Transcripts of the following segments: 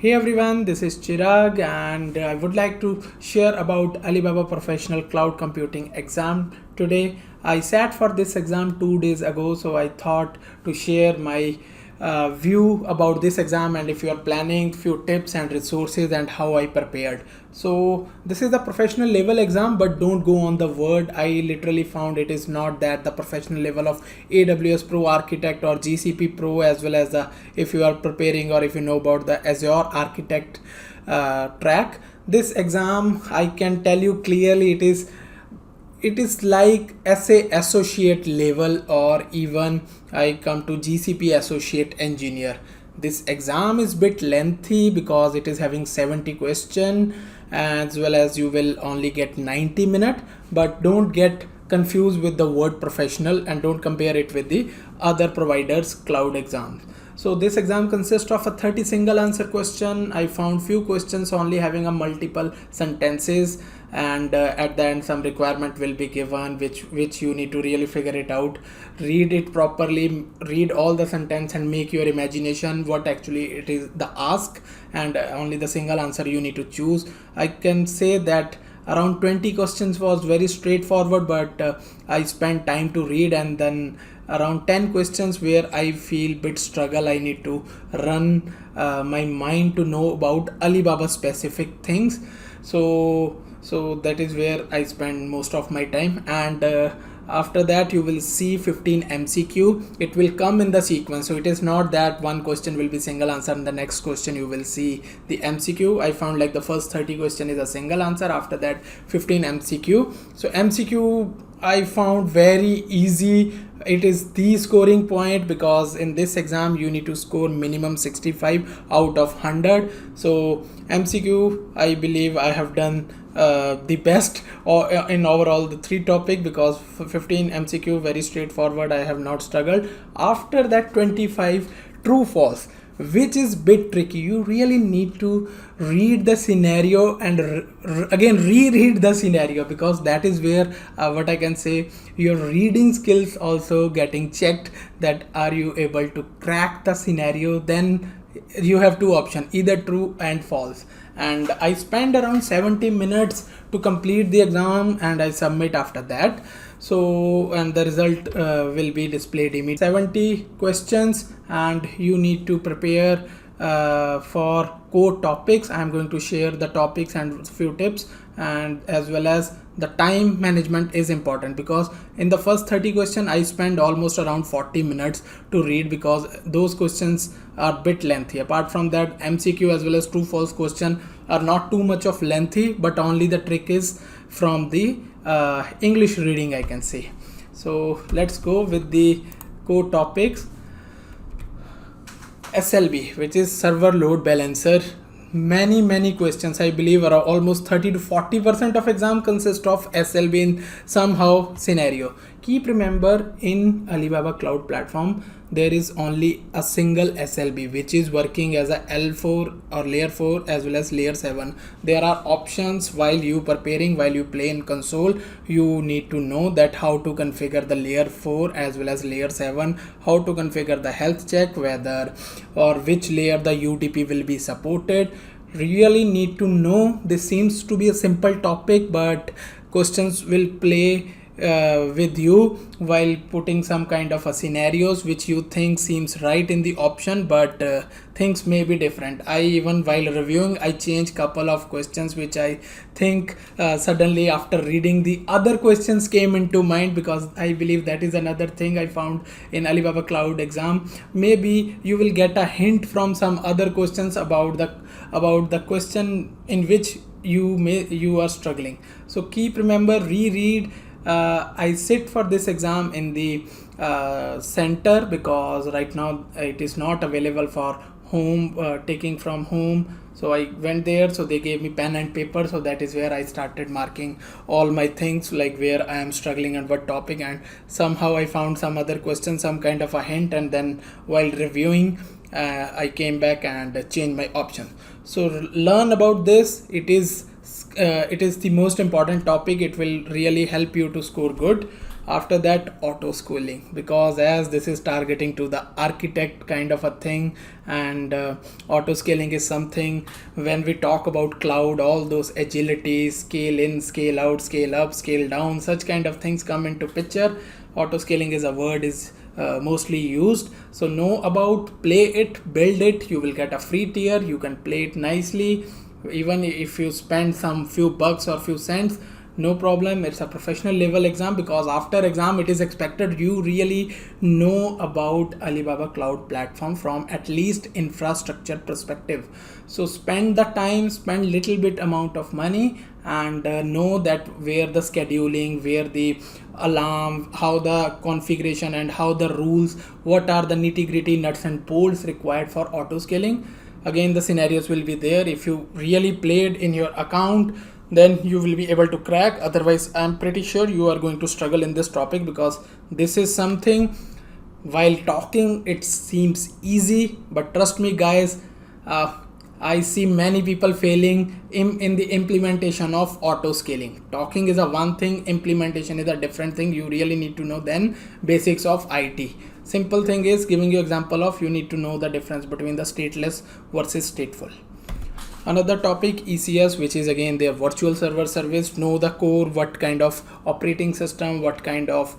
Hey everyone, this is Chirag and I would like to share about Alibaba Professional Cloud Computing exam today. I sat for this exam 2 days ago, so I thought to share my view about this exam and if you are planning few tips and resources and how I prepared. So this is the professional level exam, but don't go on the word. I literally found it is not that the professional level of AWS Pro Architect or GCP Pro, as well as the if you are preparing or if you know about the Azure Architect track. This exam, I can tell you clearly, it is like SA associate level, or even I come to GCP associate engineer. This exam is bit lengthy because it is having 70 question, as well as you will only get 90 minute. But don't get confused with the word professional and don't compare it with the other providers cloud exams. So this exam consists of a 30 single answer question. I found few questions only having a multiple sentences, and at the end some requirement will be given which you need to really figure it out, read it properly, read all the sentence and make your imagination what actually it is the ask, and only the single answer you need to choose. I can say that around 20 questions was very straightforward, but I spent time to read, and then around 10 questions where I feel bit struggle. I need to run my mind to know about Alibaba specific things. So that is where I spend most of my time, and after that you will see 15 MCQ. It will come in the sequence, so it is not that one question will be single answer and the next question you will see the MCQ. I found like the first 30 question is a single answer, after that 15 MCQ. So MCQ I found very easy. It is the scoring point because in this exam you need to score minimum 65 out of 100. So MCQ, I believe I have done the best or in overall the three topic, because 15 MCQ very straightforward, I have not struggled. After that 25 true false, which is bit tricky. You really need to read the scenario and again reread the scenario, because that is where what I can say, your reading skills also getting checked, that are you able to crack the scenario. Then you have two options, either true and false, and I spent around 70 minutes to complete the exam and I submit after that. So and the result will be displayed immediately. 70 questions and you need to prepare for core topics. I am going to share the topics and few tips, and as well as the time management is important, because in the first 30 question I spend almost around 40 minutes to read, because those questions are bit lengthy. Apart from that, MCQ as well as true false question are not too much of lengthy, but only the trick is from the English reading, I can say. So let's go with the core topics. SLB, which is server load balancer. Many questions, I believe are almost 30 to 40% of exam consist of SLB in somehow scenario. Keep remember, in Alibaba cloud platform there is only a single SLB which is working as a L4 or layer 4 as well as layer 7. There are options while you preparing, while you play in console, you need to know that how to configure the layer 4 as well as layer 7, how to configure the health check, whether or which layer the UDP will be supported. Really need to know. This seems to be a simple topic, but questions will play with you while putting some kind of a scenarios which you think seems right in the option, but things may be different. I even while reviewing I change couple of questions which I think suddenly after reading the other questions came into mind, because I believe that is another thing I found in Alibaba cloud exam. Maybe you will get a hint from some other questions about the question in which you are struggling. So keep remember, reread. I sit for this exam in the center, because right now it is not available for home taking from home. So I went there, so they gave me pen and paper, so that is where I started marking all my things, like where I am struggling and what topic, and somehow I found some other question, some kind of a hint, and then while reviewing I came back and changed my option. So learn about this. It is the most important topic. It will really help you to score good. After that, auto scaling, because as this is targeting to the architect kind of a thing, and auto scaling is something when we talk about cloud, all those agility, scale in, scale out, scale up, scale down, such kind of things come into picture. Auto scaling is a word is mostly used. So know about, play it, build it. You will get a free tier, you can play it nicely. Even if you spend some few bucks or few cents, no problem. It's a professional level exam, because after exam it is expected you really know about Alibaba Cloud Platform from at least infrastructure perspective. So spend the time, spend little bit amount of money, and know that where the scheduling, where the alarm, how the configuration, and how the rules, what are the nitty gritty nuts and bolts required for auto scaling. Again, the scenarios will be there. If you really played in your account, then you will be able to crack. Otherwise, I'm pretty sure you are going to struggle in this topic, because this is something, while talking it seems easy, but trust me guys, I see many people failing in the implementation of auto scaling. Talking is a one thing, implementation is a different thing. You really need to know then basics of IT. Simple thing is giving you example of, you need to know the difference between the stateless versus stateful. Another topic, ECS, which is again their virtual server service. Know the core, what kind of operating system, what kind of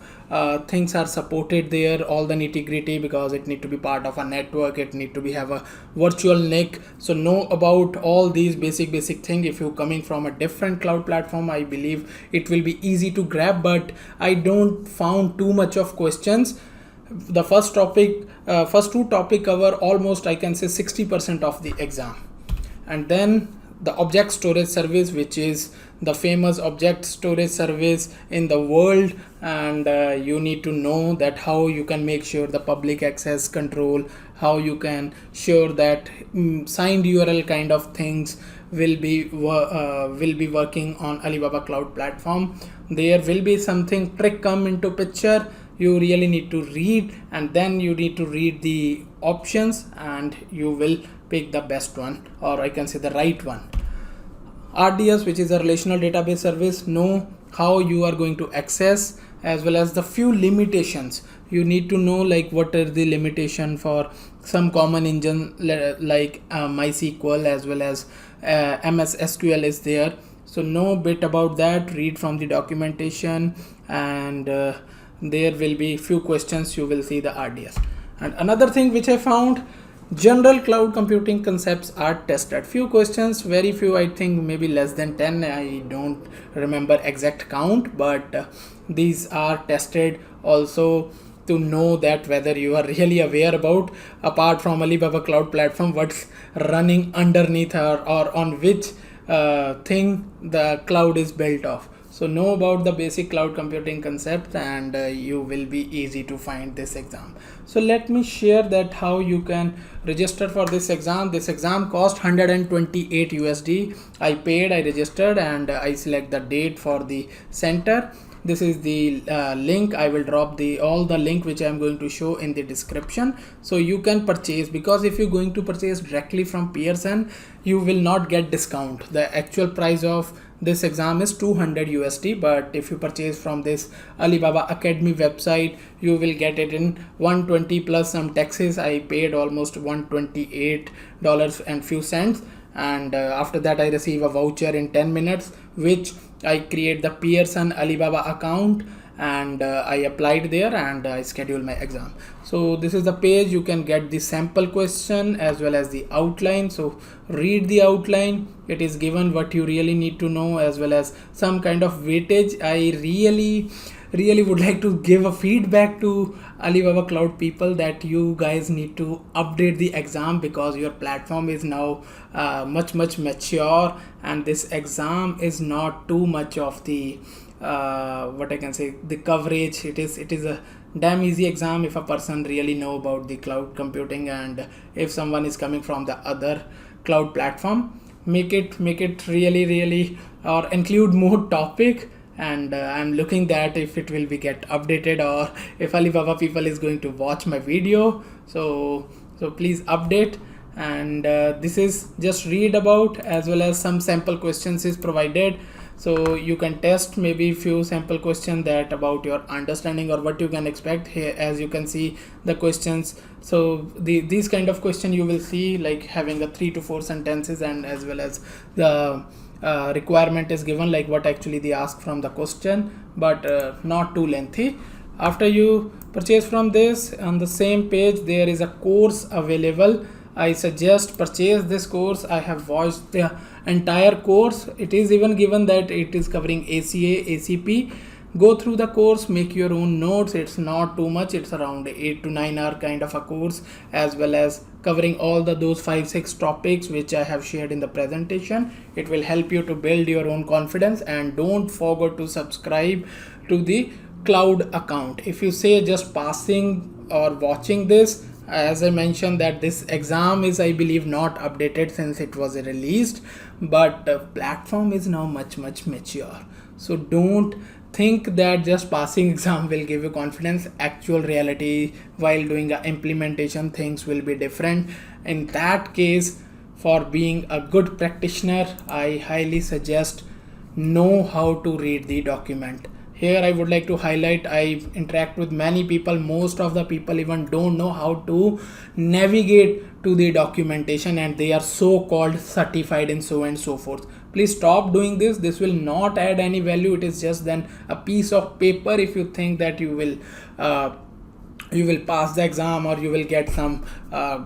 things are supported there, all the nitty gritty, because it need to be part of a network, it need to be have a virtual NIC. So know about all these basic thing. If you're coming from a different cloud platform, I believe it will be easy to grab, but I don't found too much of questions. The first two topic cover almost, I can say, 60% of the exam. And then the object storage service, which is the famous object storage service in the world, and you need to know that how you can make sure the public access control, how you can sure that signed URL kind of things will be working on Alibaba Cloud Platform. There will be something trick come into picture. You really need to read, and then you need to read the options, and you will pick the best one, or I can say the right one. RDS, which is a relational database service, know how you are going to access, as well as the few limitations. You need to know like what are the limitation for some common engine like MySQL, as well as MS SQL is there. So know a bit about that, read from the documentation, and there will be few questions, you will see the RDS. And another thing which I found, general cloud computing concepts are tested. Few questions, very few, I think maybe less than 10, I don't remember exact count, but these are tested also to know that whether you are really aware about, apart from Alibaba Cloud Platform, what's running underneath, or on which thing the cloud is built of. So know about the basic cloud computing concept, and you will be easy to find this exam. So let me share that how you can register for this exam. This exam cost 128 USD. I paid, I registered, and I select the date for the center. This is the link. I will drop all the link which I am going to show in the description, so you can purchase, because if you're going to purchase directly from Pearson, you will not get discount. The actual price of this exam is 200 USD, but if you purchase from this Alibaba Academy website, you will get it in 120 plus some taxes. I paid almost $128 and few cents, and after that I receive a voucher in 10 minutes, which I create the Pearson Alibaba account, and I applied there, and I schedule my exam. So this is the page. You can get the sample question as well as the outline. So read the outline. It is given what you really need to know, as well as some kind of weightage. I really would like to give a feedback to Alibaba Cloud people that you guys need to update the exam, because your platform is now much mature, and this exam is not too much of the what I can say, the coverage. It is a damn easy exam if a person really know about the cloud computing, and if someone is coming from the other cloud platform, make it really, or include more topic. And I'm looking that if it will be get updated, or if Alibaba people is going to watch my video, so please update. And this is just read about, as well as some sample questions is provided. So you can test maybe few sample questions that about your understanding or what you can expect. Here as you can see the questions, so these kind of question you will see like having a 3 to 4 sentences, and as well as the requirement is given like what actually they ask from the question, but not too lengthy. After you purchase from this, on the same page there is a course available. I suggest purchase this course. I have watched the entire course. It is even given that it is covering ACA, ACP. Go through the course, make your own notes. It's not too much, it's around 8 to 9 hour kind of a course, as well as covering all those 5-6 topics which I have shared in the presentation. It will help you to build your own confidence. And don't forget to subscribe to the cloud account. If you say just passing or watching this, as I mentioned that this exam is, I believe, not updated since it was released, but the platform is now much mature. So don't think that just passing exam will give you confidence. Actual reality while doing a implementation, things will be different. In that case, for being a good practitioner, I highly suggest know how to read the document. Here I would like to highlight, I interact with many people. Most of the people even don't know how to navigate to the documentation, and they are so called certified and so forth. Please stop doing this. This will not add any value. It is just then a piece of paper. If you think that you will pass the exam or you will get some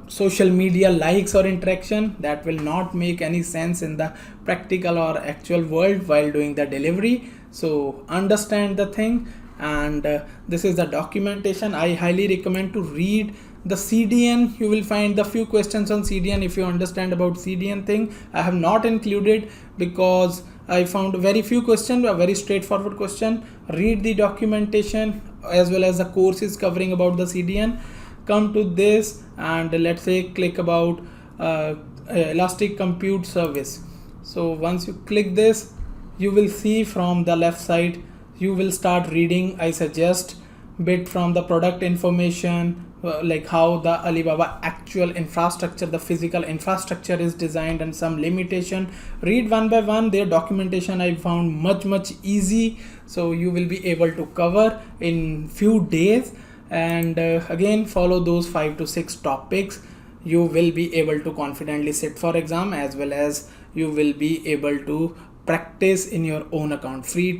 social media likes or interaction, that will not make any sense in the practical or actual world while doing the delivery. So understand the thing. And this is the documentation. I highly recommend to read the CDN. You will find the few questions on CDN. If you understand about CDN thing, I have not included because I found very few questions, a very straightforward question. Read the documentation as well as the courses covering about the CDN. Come to this and let's say click about Elastic Compute Service. So once you click this, you will see from the left side, you will start reading. I suggest bit from the product information, like how the Alibaba actual infrastructure, the physical infrastructure is designed, and some limitation. Read one by one. Their documentation I found much easy, so you will be able to cover in few days. And again follow those 5 to 6 topics. You will be able to confidently sit for exam, as well as you will be able to practice in your own account. Free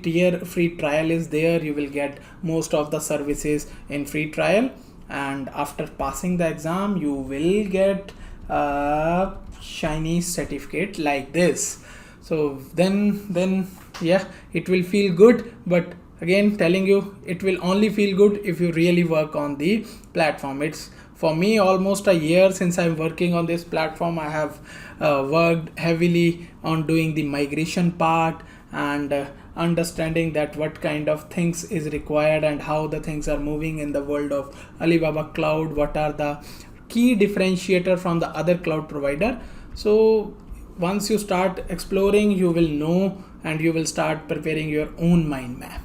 trial is there. You will get most of the services in free trial, and after passing the exam you will get a shiny certificate like this. So then yeah, it will feel good. But again telling you, it will only feel good if you really work on the platform. It's for me almost a year since I'm working on this platform. I have worked heavily on doing the migration part and understanding that what kind of things is required and how the things are moving in the world of Alibaba Cloud, what are the key differentiator from the other cloud provider. So once you start exploring, you will know, and you will start preparing your own mind map.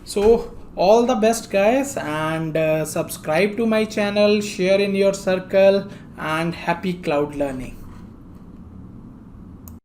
So all the best guys, and subscribe to my channel, share in your circle, and happy cloud learning.